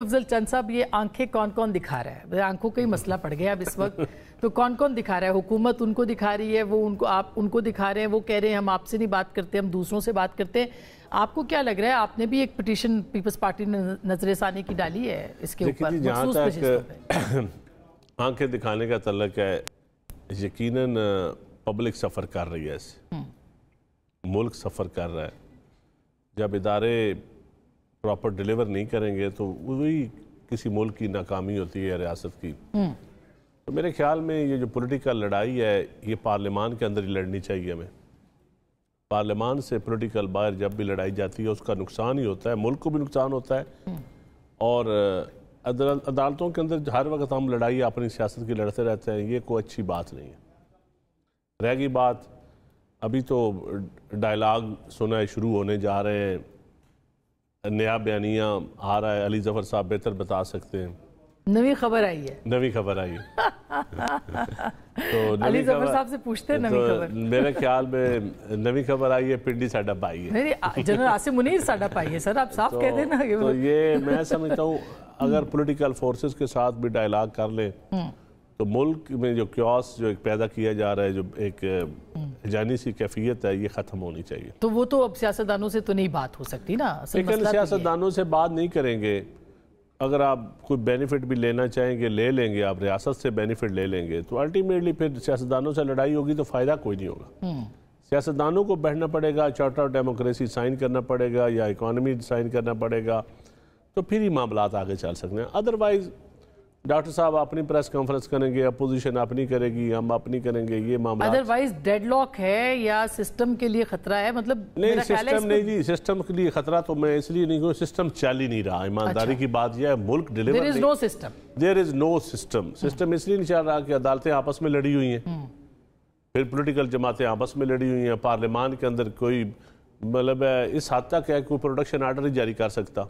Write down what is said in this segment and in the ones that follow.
अफजल चंद साहब, ये आंखें कौन कौन दिखा रहा है? आंखों का ही मसला पड़ गया अब इस वक्त। तो कौन कौन दिखा रहा है? हुकूमत उनको दिखा रही है, वो उनको, आप उनको दिखा रहे हैं, वो कह रहे हैं हम आपसे नहीं बात करते, हम दूसरों से बात करते हैं। आपको क्या लग रहा है? आपने भी एक पिटीशन पीपल्स पार्टी ने नजरसानी की डाली है इसके ऊपर। जहाँ तक आंखें दिखाने का तल्लक है, यकीनन पब्लिक सफ़र कर रही है, इससे मुल्क सफ़र कर रहा है। जब इदारे प्रॉपर डिलीवर नहीं करेंगे तो वही किसी मुल्क की नाकामी होती है, रियासत की। तो मेरे ख्याल में ये जो पॉलिटिकल लड़ाई है, ये पार्लियामान के अंदर ही लड़नी चाहिए हमें। पार्लियामान से पॉलिटिकल बाहर जब भी लड़ाई जाती है उसका नुकसान ही होता है, मुल्क को भी नुकसान होता है। और अदालतों के अंदर हर वक्त हम लड़ाई अपनी सियासत की लड़ते रहते हैं, ये कोई अच्छी बात नहीं है। रह गई बात, अभी तो डायलॉग सुना शुरू होने जा रहे हैं, नया बयानिया आ रहा है, अली जफर साहब बेहतर बता सकते हैं। नवी खबर आई है, नवी खबर आई है। तो अली जफर साहब से पूछते हैं नवी खबर। मेरे ख्याल में नवी खबर आई है, पिंडी साडा पाई है। नहीं, जनरल आसिम मुनीर साडा पाई है सर, आप साफ कह देना। तो ये मैं समझता हूँ अगर पॉलिटिकल फोर्सेस के साथ भी डायलॉग कर ले तो मुल्क में जो क्योस जो एक पैदा किया जा रहा है, जो एक जानी सी कैफियत है, ये ख़त्म होनी चाहिए। तो वो तो अब सियासतदानों से तो नहीं बात हो सकती ना। लेकिन सियासतदानों से बात नहीं करेंगे। अगर आप कोई बेनिफिट भी लेना चाहेंगे ले लेंगे, आप रियासत से बेनिफिट ले लेंगे, तो अल्टीमेटली फिर सियासतदानों से लड़ाई होगी तो फ़ायदा कोई नहीं होगा। सियासतदानों को बैठना पड़ेगा, चार्टर ऑफ डेमोक्रेसी साइन करना पड़ेगा या इकॉनमी साइन करना पड़ेगा, तो फिर ही मामलात आगे चल सकते हैं। अदरवाइज डॉक्टर साहब अपनी प्रेस कॉन्फ्रेंस करेंगे, अपोजिशन अपनी करेगी, हम अपनी करेंगे, ये मामला अदरवाइज डेडलॉक है या सिस्टम के लिए खतरा है? मतलब नहीं, सिस्टम नहीं जी, सिस्टम के लिए खतरा तो मैं इसलिए नहीं कहूँ, सिस्टम चल ही नहीं रहा। ईमानदारी की बात यह है, मुल्क deliver, there is no system, there is no system. System इसलिए नहीं चल रहा कि अदालतें आपस में लड़ी हुई हैं, फिर पोलिटिकल जमातें आपस में लड़ी हुई हैं, पार्लियामान के अंदर कोई मतलब इस हद तक है कोई प्रोडक्शन आर्डर नहीं जारी कर सकता।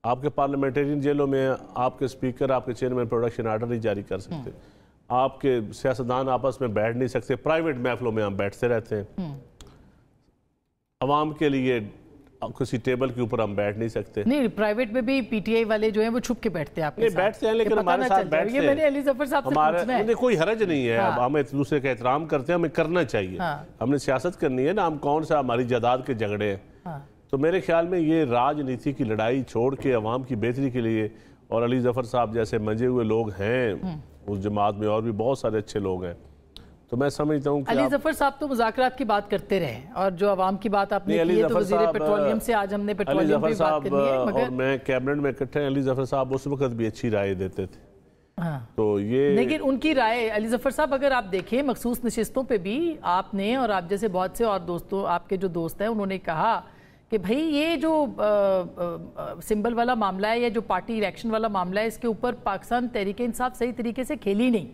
आपके पार्लियामेंटेरियन जेलों में आपके स्पीकर, आपके चेयरमैन प्रोडक्शन आर्डर नहीं जारी कर सकते। आपके सियासतदान आपस में बैठ नहीं सकते, प्राइवेट महफिलों में हम बैठते रहते हैं। अवाम के लिए किसी टेबल के ऊपर हम बैठ नहीं सकते। नहीं, प्राइवेट में भी पीटीआई वाले जो हैं वो छुप के बैठते हैं। आपके बैठते हैं, लेकिन हमारे साथ बैठते हैं। मैंने अली जफर साहब से पूछना है। कोई हरज नहीं है। हम एक दूसरे का एहतराम करते हैं, हमें करना चाहिए। हमने सियासत करनी है ना, हम कौन सा हमारी जायदाद के झगड़े हैं। तो मेरे ख्याल में ये राजनीति की लड़ाई छोड़ के अवाम की बेहतरी के लिए, और अली जफर साहब जैसे मंजे हुए लोग हैं उस जमात में, और भी बहुत सारे अच्छे लोग हैं, तो मैं समझता हूँ अली जफर साहब तो मुज़ाकरात की बात करते रहे, और जो अवाम की बात आपने की है तो वज़ीर पेट्रोलियम से आज हमने पेट्रोलियम पे बात करनी है, मगर और मैं कैबिनेट में इकट्ठे हैं। अली जफर साहब उस वक्त भी अच्छी राय देते थे। तो ये, लेकिन उनकी राय, अली जफर साहब अगर आप देखें मखसूस नशिस्तों पे भी आपने और आप जैसे बहुत से और दोस्तों, आपके जो दोस्त हैं, उन्होंने कहा कि भाई ये जो सिंबल वाला मामला है या जो पार्टी इलेक्शन वाला मामला है, इसके ऊपर पाकिस्तान तहरीक-ए-इंसाफ सही तरीके से खेली नहीं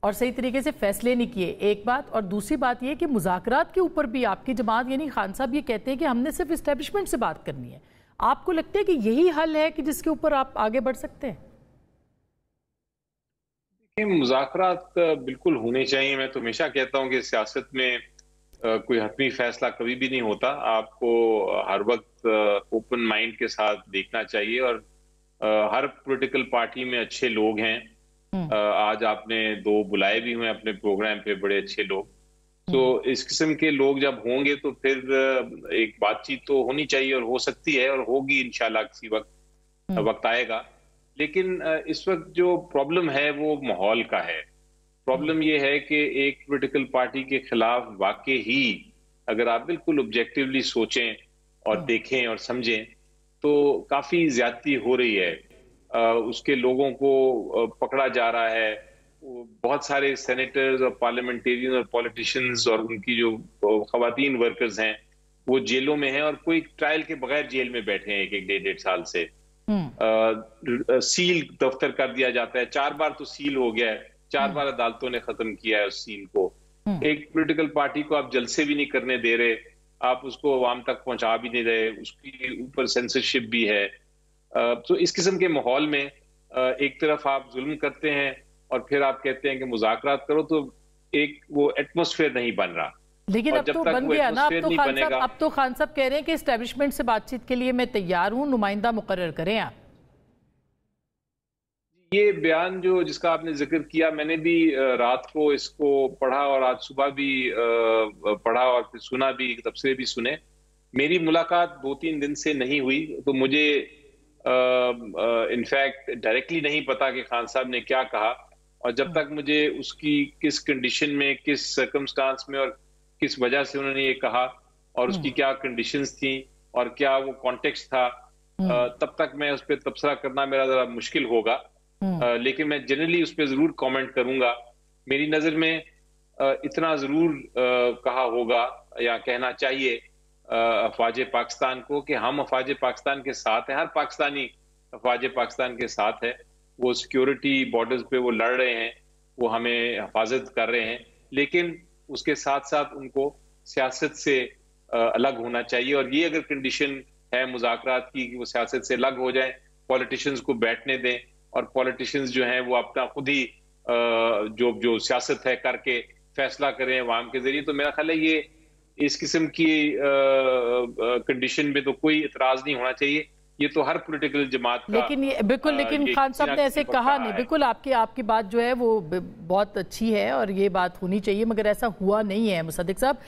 और सही तरीके से फैसले नहीं किए, एक बात। और दूसरी बात ये कि मुज़ाकरात के ऊपर भी आपकी जमात यानी खान साहब ये कहते हैं कि हमने सिर्फ इस्टेब्लिशमेंट से बात करनी है। आपको लगता है कि यही हल है कि जिसके ऊपर आप आगे बढ़ सकते हैं? मुज़ाकरात बिल्कुल होने चाहिए। मैं तो हमेशा कहता हूँ कि सियासत में कोई हतमी फैसला कभी भी नहीं होता। आपको हर वक्त ओपन माइंड के साथ देखना चाहिए, और हर पॉलिटिकल पार्टी में अच्छे लोग हैं। आज आपने 2 बुलाए भी हुए अपने प्रोग्राम पे, बड़े अच्छे लोग। तो इस किस्म के लोग जब होंगे तो फिर एक बातचीत तो होनी चाहिए, और हो सकती है और होगी इंशाल्लाह किसी वक्त आएगा। लेकिन इस वक्त जो प्रॉब्लम है वो माहौल का है। प्रॉब्लम ये है कि एक पॉलिटिकल पार्टी के खिलाफ वाकई ही अगर आप बिल्कुल ऑब्जेक्टिवली सोचें और देखें और समझें तो काफी ज्यादती हो रही है। उसके लोगों को पकड़ा जा रहा है। बहुत सारे सेनेटर्स और पार्लियामेंटेरियन और पॉलिटिशियंस और उनकी जो खवातीन वर्कर्स हैं वो जेलों में हैं, और कोई ट्रायल के बगैर जेल में बैठे हैं 1-1, 1.5 साल से। सील दफ्तर कर दिया जाता है, 4 बार तो सील हो गया है, 4 बार अदालतों ने खत्म किया है उस सील को। एक पॉलिटिकल पार्टी को आप जलसे भी नहीं करने दे रहे, आप उसको अवाम तक पहुंचा भी नहीं रहे, उसके ऊपर सेंसरशिप भी है। तो इस किस्म के माहौल में एक तरफ आप जुल्म करते हैं और फिर आप कहते हैं कि मुज़ाकरात करो, तो एक वो एटमॉस्फेयर नहीं बन रहा। लेकिन अब तो बन गया ना। अब तो खान साहब कह रहे हैं कि एस्टेब्लिशमेंट से बातचीत के लिए मैं तैयार हूं, नुमाइंदा मुकर्रर करें आप। ये बयान जो जिसका आपने जिक्र किया, मैंने भी रात को इसको पढ़ा और आज सुबह भी पढ़ा और फिर सुना भी, तबसरे भी सुने। मेरी मुलाकात 2-3 दिन से नहीं हुई, तो मुझे इनफैक्ट डायरेक्टली नहीं पता कि खान साहब ने क्या कहा, और जब तक मुझे उसकी किस कंडीशन में, किस सर्कमस्टांस में और किस वजह से उन्होंने ये कहा और उसकी क्या कंडीशंस थी और क्या वो कॉन्टेक्स्ट था, तब तक मैं उस पर तबसरा करना मेरा जरा मुश्किल होगा। लेकिन मैं जनरली उस पर जरूर कमेंट करूंगा। मेरी नजर में इतना जरूर कहा होगा या कहना चाहिए अफवाज पाकिस्तान को कि हम अफवाज पाकिस्तान के साथ हैं, हर पाकिस्तानी अफवाज पाकिस्तान के साथ है। वो सिक्योरिटी बॉर्डर्स पे वो लड़ रहे हैं, वो हमें हिफाजत कर रहे हैं, लेकिन उसके साथ साथ उनको सियासत से अलग होना चाहिए। और ये अगर कंडीशन है मुज़ाकरात की कि वो सियासत से अलग हो जाए, पॉलिटिशियंस को बैठने दें और पॉलिटिशियंस जो हैं वो अपना खुद ही जो सियासत है करके फैसला करें अवाम के जरिए, तो मेरा ख्याल है ये इस किस्म की कंडीशन में तो कोई इतराज नहीं होना चाहिए। ये तो हर पॉलिटिकल जमात का, लेकिन ये बिल्कुल, लेकिन खान साहब ने ऐसे कहा नहीं। बिल्कुल आपकी बात जो है वो बहुत अच्छी है और ये बात होनी चाहिए, मगर ऐसा हुआ नहीं है। मुसद्दिक साहब,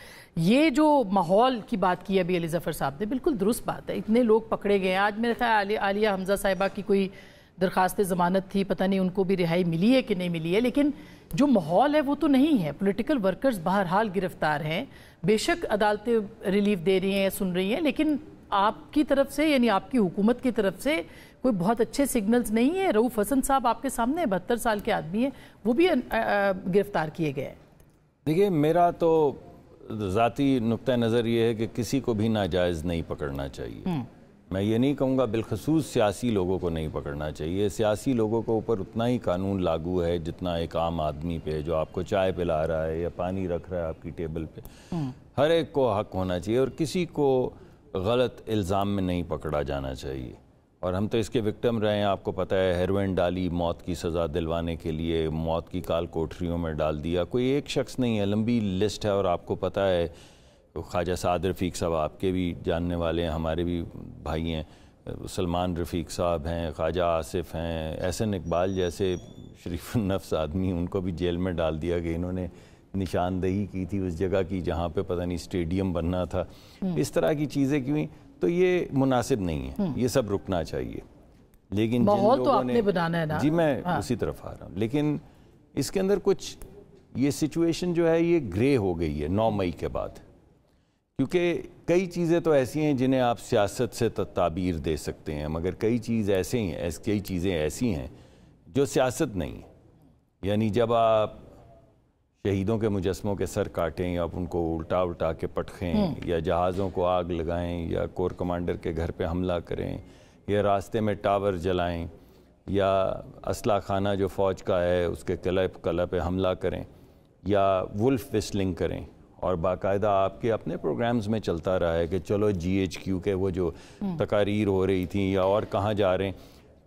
ये जो माहौल की बात की अभी अली ज़फ़र साहब ने, बिल्कुल दुरुस्त बात है। इतने लोग पकड़े गए हैं। आज मेरे ख्याल आलिया हमजा साहिबा की कोई दरख्वास्त ज़मानत थी, पता नहीं उनको भी रिहाई मिली है कि नहीं मिली है, लेकिन जो माहौल है वो तो नहीं है। पॉलिटिकल वर्कर्स बहरहाल गिरफ्तार हैं, बेशक अदालतें रिलीफ दे रही हैं, सुन रही हैं, लेकिन आपकी तरफ से यानी आपकी हुकूमत की तरफ से कोई बहुत अच्छे सिग्नल्स नहीं है। रऊफ हसन साहब आपके सामने 72 साल के आदमी हैं, वो भी गिरफ्तार किए गए हैं। देखिए, मेरा तो ज़ाती नुक्ता नज़र ये है कि किसी को भी नाजायज़ नहीं पकड़ना चाहिए। मैं ये नहीं कहूँगा बिलखसूस सियासी लोगों को नहीं पकड़ना चाहिए। सियासी लोगों के ऊपर उतना ही कानून लागू है जितना एक आम आदमी पे, जो आपको चाय पिला रहा है या पानी रख रहा है आपकी टेबल पे। हर एक को हक होना चाहिए और किसी को गलत इल्ज़ाम में नहीं पकड़ा जाना चाहिए। और हम तो इसके विक्टिम रहे हैं। आपको पता है, हेरोइन डाली, मौत की सज़ा दिलवाने के लिए मौत की काल कोठरियों में डाल दिया। कोई एक शख्स नहीं है, लंबी लिस्ट है। और आपको पता है ख्वाजा साद रफ़ीक साहब आपके भी जानने वाले हैं, हमारे भी भाई हैं, सलमान रफ़ीक साहब हैं, ख्वाजा आसिफ हैं, एहसन इकबाल जैसे शरीफ नफ्स आदमी, उनको भी जेल में डाल दिया कि इन्होंने निशानदेही की थी उस जगह की जहाँ पे पता नहीं स्टेडियम बनना था। इस तरह की चीज़ें क्यों, तो ये मुनासिब नहीं है, ये सब रुकना चाहिए। लेकिन माहौल तो आपने बनाना है ना। जी, मैं उसी तरफ आ रहा हूँ। लेकिन इसके अंदर कुछ ये सिचुएशन जो है ये ग्रे हो गई है 9 मई के बाद, क्योंकि कई चीज़ें तो ऐसी हैं जिन्हें आप सियासत से ताबीर दे सकते हैं, मगर कई चीज़ें ऐसी हैं जो सियासत नहीं है। यानी जब आप शहीदों के मुजस्मों के सर काटें या आप उनको उल्टा के पटखें या जहाज़ों को आग लगाएं या कोर कमांडर के घर पे हमला करें या रास्ते में टावर जलाएं या असला खाना जो फ़ौज का है उसके किला पे हमला करें या वुल्फ विस्लिंग करें, और बाकायदा आपके अपने प्रोग्राम्स में चलता रहा है कि चलो GHQ के वो जो तकारीर हो रही थी या और कहाँ जा रहे हैं,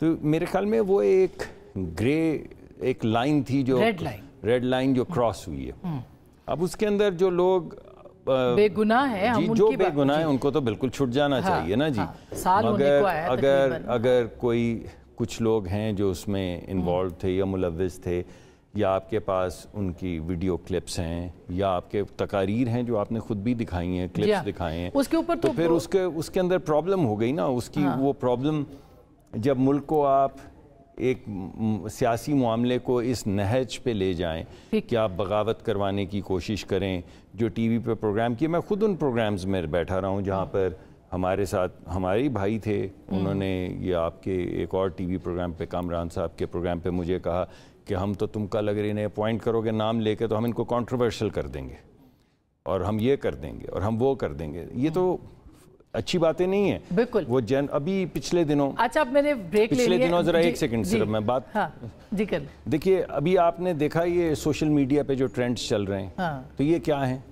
तो मेरे ख्याल में वो एक ग्रे एक लाइन थी, जो रेड लाइन जो क्रॉस हुई है। अब उसके अंदर जो लोग बेगुनाह है, जो बेगुनाह है उनको तो बिल्कुल छूट जाना चाहिए ना जी। मगर अगर कोई कुछ लोग हैं जो उसमें इन्वॉल्व थे या मुलव्विस थे, या आपके पास उनकी वीडियो क्लिप्स हैं या आपके तकारीर हैं जो आपने खुद भी दिखाई हैं, क्लिप्स दिखाए हैं, उसके ऊपर तो फिर उसके अंदर प्रॉब्लम हो गई ना उसकी। वो प्रॉब्लम जब मुल्क को आप एक सियासी मामले को इस नहज पे ले जाएं कि आप बगावत करवाने की कोशिश करें, जो टीवी पे प्रोग्राम किए, मैं खुद उन प्रोग्राम्स में बैठा रहा हूँ जहाँ पर हमारे साथ हमारे भाई थे, उन्होंने ये आपके एक और टीवी प्रोग्राम पे, कामरान साहब के प्रोग्राम पे मुझे कहा कि हम तो तुम कल अगर इन्हें अपॉइंट करोगे नाम लेके तो हम इनको कंट्रोवर्शियल कर देंगे और हम ये कर देंगे और हम वो कर देंगे। ये तो अच्छी बातें नहीं है बिल्कुल। वो अभी पिछले दिनों, अच्छा अब मैंने ब्रेक ले लिया, पिछले दिनों जरा एक सेकंड सिर्फ मैं बात जी कर। देखिए, अभी आपने देखा ये सोशल मीडिया पे जो ट्रेंड्स चल रहे हैं, तो ये क्या है?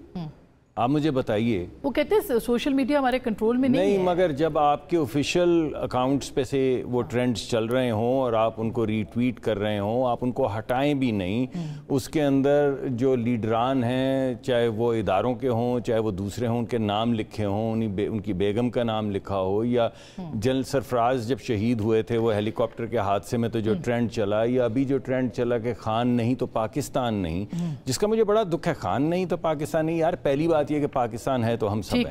आप मुझे बताइए। वो कहते हैं सोशल मीडिया हमारे कंट्रोल में नहीं है। मगर जब आपके ऑफिशियल अकाउंट्स पे से वो ट्रेंड्स चल रहे हों और आप उनको रीट्वीट कर रहे हों, आप उनको हटाएं भी नहीं, उसके अंदर जो लीडरान हैं, चाहे वो इदारों के हों चाहे वो दूसरे हों, उनके नाम लिखे हों, उनकी बेगम का नाम लिखा हो, या जनरल सरफराज जब शहीद हुए थे वो हेलीकॉप्टर के हादसे में तो जो ट्रेंड चला, या अभी जो ट्रेंड चला कि खान नहीं तो पाकिस्तान नहीं, जिसका मुझे बड़ा दुख है। खान नहीं तो पाकिस्तान नहीं, यार पहली बात ये कि पाकिस्तान है तो हम सब हैं।